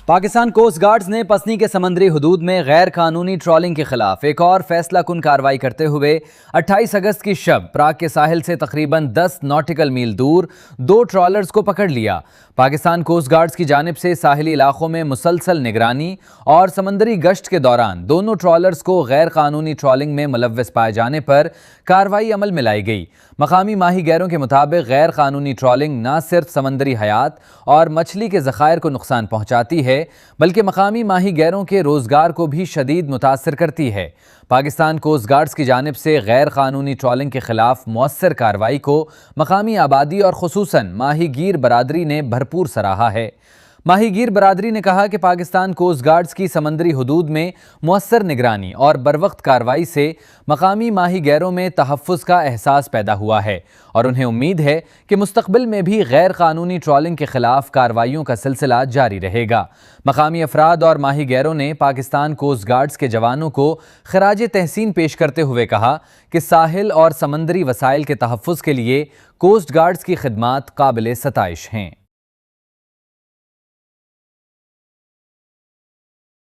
Pakistan coast guards نے پسنی کے سمندری حدود میں غیر قانونی ٹرالنگ کے خلاف ایک اور فیصلہ کن کارروائی کرتے ہوئے 28 اگست کی شب پراگ کے ساحل سے تقریباً 10 ناٹیکل میل دور 2 ٹرالرز کو پکڑ لیا۔ پاکستان کوسٹ گارڈز کی جانب سے ساحلی علاقوں میں مسلسل نگرانی اور سمندری گشت کے دوران دونوں ٹرالرز کو غیر قانونی ٹرالنگ میں ملوث پائے جانے پر کارروائی عمل میں لائی گئی۔ مقامی ماہی گیروں کے مطابق غیر قانونی ٹرالنگ نہ صرف سمندری حیات اور مچھلی کے ذخائر کو نقصان پہنچاتی ہے بلکہ مقامی ماہی گیروں کے روزگار کو بھی شدید متاثر کرتی ہے۔ پاکستان کوسٹ گارڈز کی جانب سے غیر قانونی ٹرالنگ کے خلاف مؤثر کارروائی کو مقامی آبادی اور خصوصاً ماہی گیر برادری نے بھرپور سراہا ہے۔ ماہی گیر برادری نے کہا کہ پاکستان کوسٹ گارڈز کی سمندری حدود میں مؤثر نگرانی اور بروقت کارروائی سے مقامی ماہی گیروں میں تحفظ کا احساس پیدا ہوا ہے اور انہیں امید ہے کہ مستقبل میں بھی غیر قانونی ٹرالنگ کے خلاف کارروائیوں کا سلسلہ جاری رہے گا۔ مقامی افراد اور ماہی گیروں نے پاکستان کوسٹ گارڈز کے جوانوں کو خراج تحسین پیش کرتے ہوئے کہا کہ ساحل اور سمندری وسائل کے تحفظ کے لیے کوسٹ گارڈز کی خدمات قابل ستائش ہیں۔